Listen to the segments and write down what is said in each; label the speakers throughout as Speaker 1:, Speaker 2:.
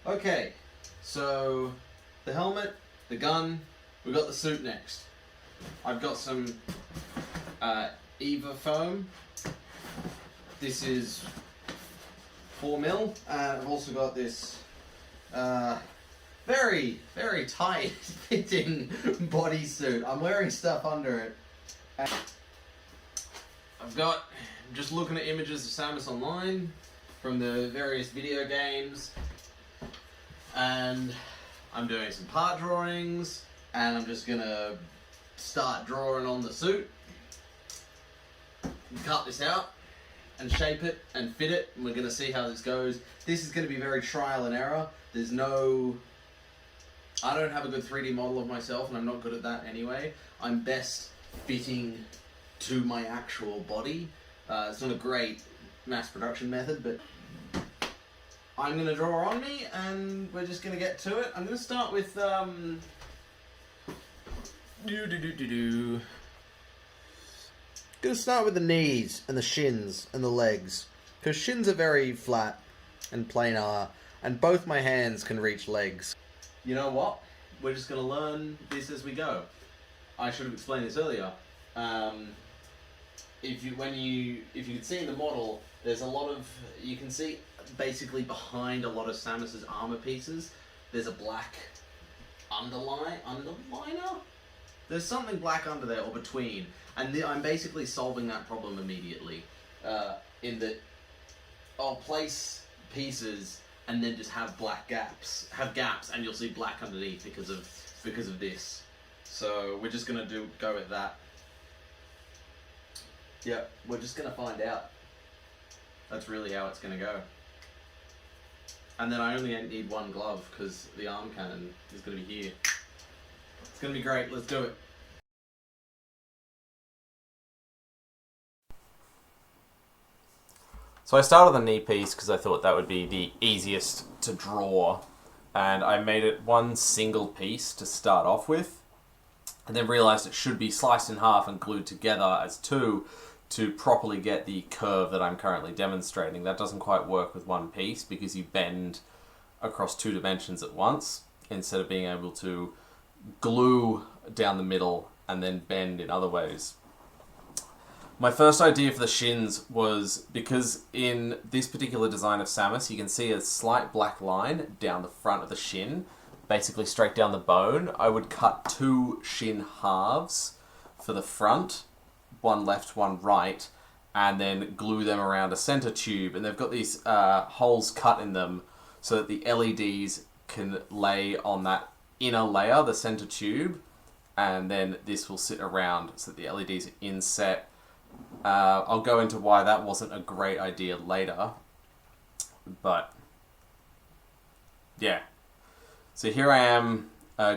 Speaker 1: Okay, so the helmet, the gun, we got the suit next. I've got some Eva foam. This is 4mm, and I've also got this very, very tight fitting bodysuit. I'm wearing stuff under it. And I'm just looking at images of Samus online from the various video games, and I'm doing some part drawings, and I'm just gonna start drawing on the suit, cut this out and shape it and fit it, and we're gonna see how this goes. This is gonna be very trial and error. I don't have a good 3D model of myself, and I'm not good at that anyway. I'm best fitting to my actual body. It's not a great mass production method, but I'm going to draw on me, and we're just going to get to it. I'm going to start with, Gonna start with the knees, and the shins, and the legs. Because shins are very flat and planar, and both my hands can reach legs. You know what? We're just going to learn this as we go. I should have explained this earlier. If you can see in the model, there's a lot of, you can see basically behind a lot of Samus's armor pieces, there's a black underliner? There's something black under there, or between, and I'm basically solving that problem immediately. In that I'll place pieces and then just have gaps, and you'll see black underneath because of this. So we're just gonna go with that. Yeah, we're just gonna find out. That's really how it's gonna go. And then I only need one glove because the arm cannon is gonna be here. It's gonna be great. Let's do it.
Speaker 2: So I started the knee piece because I thought that would be the easiest to draw, and I made it one single piece to start off with, and then realized it should be sliced in half and glued together as two to properly get the curve that I'm currently demonstrating. That doesn't quite work with one piece because you bend across two dimensions at once instead of being able to glue down the middle and then bend in other ways. My first idea for the shins was because in this particular design of Samus, you can see a slight black line down the front of the shin, basically straight down the bone. I would cut two shin halves for the front, one left, one right, and then glue them around a center tube. And they've got these holes cut in them so that the LEDs can lay on that inner layer, the center tube, and then this will sit around so that the LEDs are inset. I'll go into why that wasn't a great idea later, but yeah. So here I am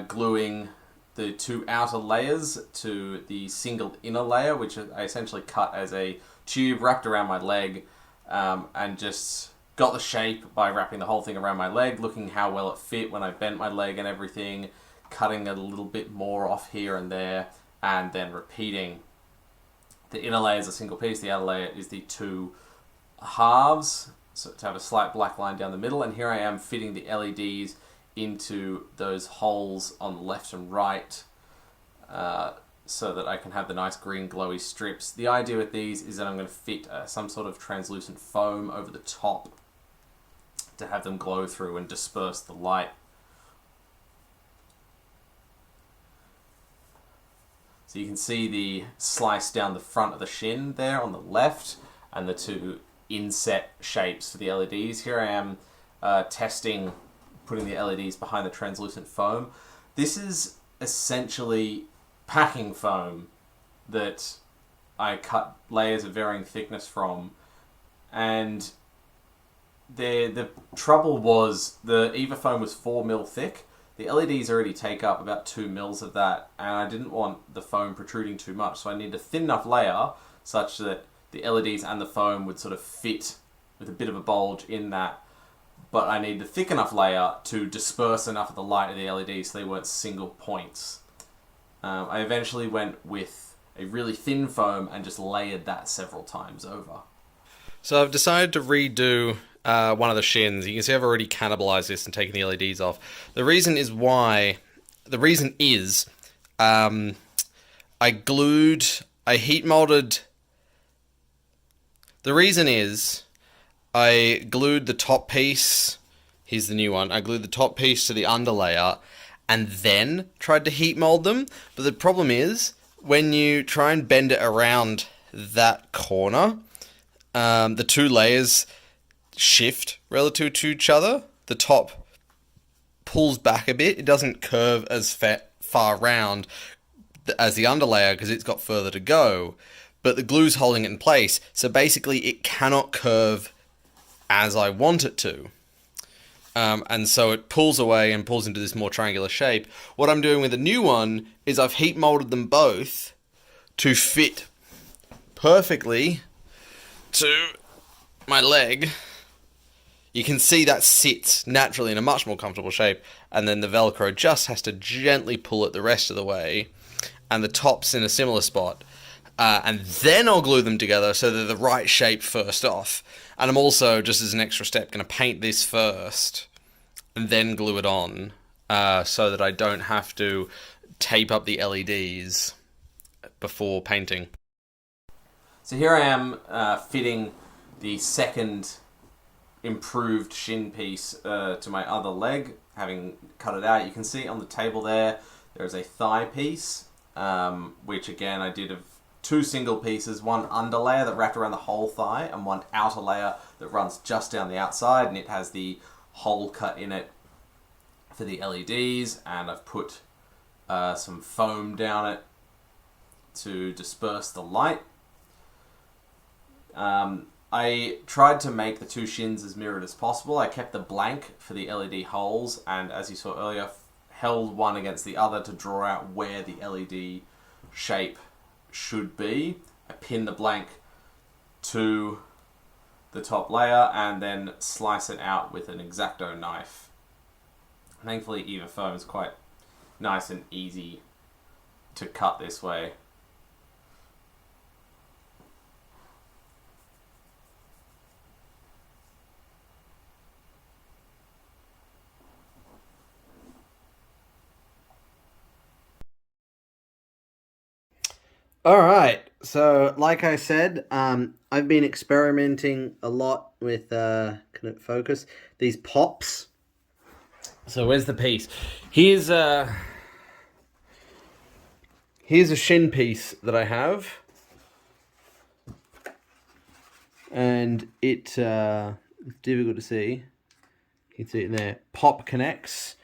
Speaker 2: gluing the two outer layers to the single inner layer, which I essentially cut as a tube wrapped around my leg, and just got the shape by wrapping the whole thing around my leg, looking how well it fit when I bent my leg and everything, cutting a little bit more off here and there, and then repeating. The inner layer is a single piece, the outer layer is the two halves, so to have a slight black line down the middle, and here I am fitting the LEDs into those holes on the left and right, so that I can have the nice green glowy strips. The idea with these is that I'm going to fit some sort of translucent foam over the top to have them glow through and disperse the light. So you can see the slice down the front of the shin there on the left, and the two inset shapes for the LEDs. Here I am testing putting the LEDs behind the translucent foam. This is essentially packing foam that I cut layers of varying thickness from, and the trouble was the Eva foam was 4mm thick. The LEDs already take up about 2mm of that, and I didn't want the foam protruding too much, so I needed a thin enough layer such that the LEDs and the foam would sort of fit with a bit of a bulge in that, but I needed a thick enough layer to disperse enough of the light of the LEDs so they weren't single points. I eventually went with a really thin foam and just layered that several times over.
Speaker 3: So I've decided to redo
Speaker 2: one of the shins. You can see I've already cannibalized this and taken the LEDs off. The reason is I heat molded. The reason is I glued the top piece. Here's the new one. I glued the top piece to the underlayer and then tried to heat mold them. But the problem is when you try and bend it around that corner, the two layers shift relative to each other. The top pulls back a bit. It doesn't curve as far round as the underlayer because it's got further to go. But the glue's holding it in place. So basically it cannot curve as I want it to. And so it pulls away and pulls into this more triangular shape. What I'm doing with the new one is I've heat molded them both to fit perfectly to my leg. You can see that sits naturally in a much more comfortable shape, and then the Velcro just has to gently pull it the rest of the way, and the top's in a similar spot. And then I'll glue them together so they're the right shape first off. And I'm also, just as an extra step, going to paint this first and then glue it on so that I don't have to tape up the LEDs before painting. So here I am fitting the second improved shin piece to my other leg, having cut it out. You can see on the table there's a thigh piece, which again I did of two single pieces, one underlayer that wrapped around the whole thigh and one outer layer that runs just down the outside, and it has the hole cut in it for the LEDs, and I've put some foam down it to disperse the light. I tried to make the two shins as mirrored as possible. I kept the blank for the LED holes, and as you saw earlier, held one against the other to draw out where the LED shape should be. I pinned the blank to the top layer and then slice it out with an X-Acto knife. Thankfully Eva foam is quite nice and easy to cut this way.
Speaker 3: Alright, so like I said, I've been experimenting a lot with, can it focus? These pops.
Speaker 2: So where's the piece? Here's a shin piece that I have. And it's difficult to see. You can see it in there. Pop connects.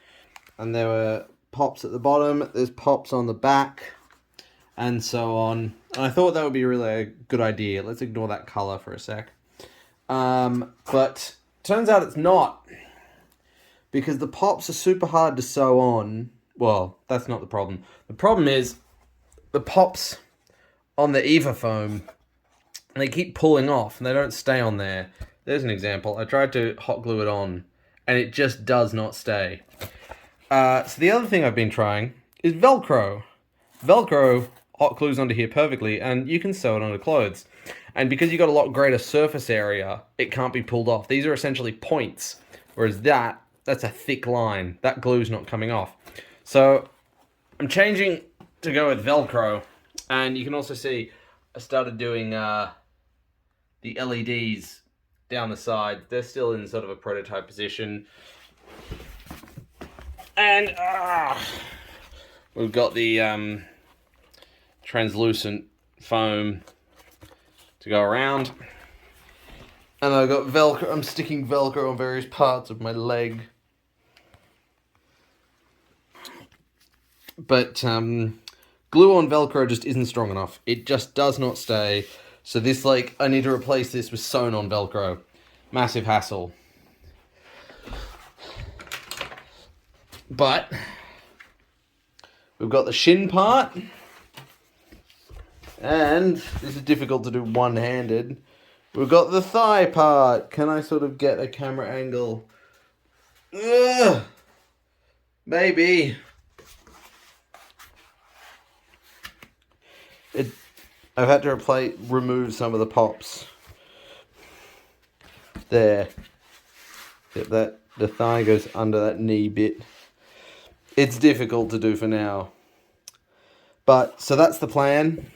Speaker 2: And there were pops at the bottom. There's pops on the back. And so on. And I thought that would be really a good idea. Let's ignore that color for a sec. But turns out it's not. Because the pops are super hard to sew on. Well, that's not the problem. The problem is the pops on the Eva foam, they keep pulling off and they don't stay on there. There's an example. I tried to hot glue it on and it just does not stay. So the other thing I've been trying is Velcro. Velcro hot glues onto here perfectly, and you can sew it onto clothes. And because you've got a lot greater surface area, it can't be pulled off. These are essentially points, whereas that's a thick line. That glue's not coming off. So I'm changing to go with Velcro, and you can also see I started doing the LEDs down the side. They're still in sort of a prototype position. And we've got the translucent foam to go around, and I've got Velcro. I'm sticking Velcro on various parts of my leg, but glue on Velcro just isn't strong enough. It just does not stay. So this, I need to replace this with sewn on Velcro. Massive hassle. But we've got the shin part. And this is difficult to do one-handed. We've got the thigh part. Can I sort of get a camera angle? Ugh, maybe. I've had to remove some of the pops. There.
Speaker 3: Yep, that the thigh goes under that knee bit. It's difficult to do for now. But, so that's the plan.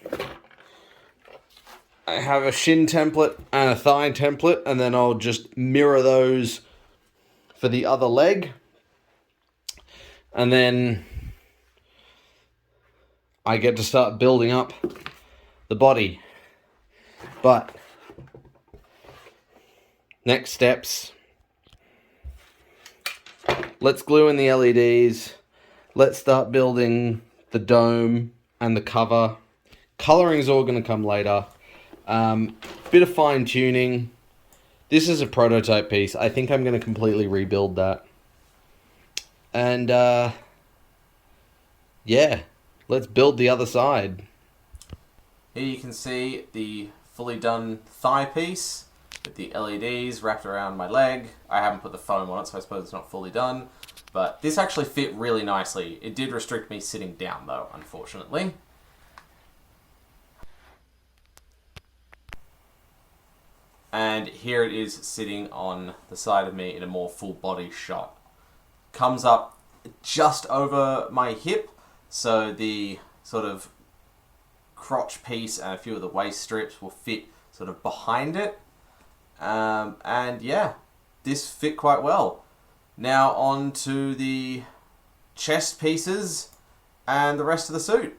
Speaker 3: I have a shin template and a thigh template, and then I'll just mirror those for the other leg. And then I get to start building up the body. But next steps. Let's glue in the LEDs. Let's start building the dome and the cover. Coloring's all going to come later. Bit of fine tuning. This is a prototype piece. I think I'm going to completely rebuild that. And yeah, let's build the other side.
Speaker 2: Here you can see the fully done thigh piece with the LEDs wrapped around my leg. I haven't put the foam on it, so I suppose it's not fully done. But this actually fit really nicely. It did restrict me sitting down though, unfortunately. And here it is sitting on the side of me in a more full body shot. Comes up just over my hip, so the sort of crotch piece and a few of the waist strips will fit sort of behind it. And yeah, this fit quite well. Now on to the chest pieces and the rest of the suit.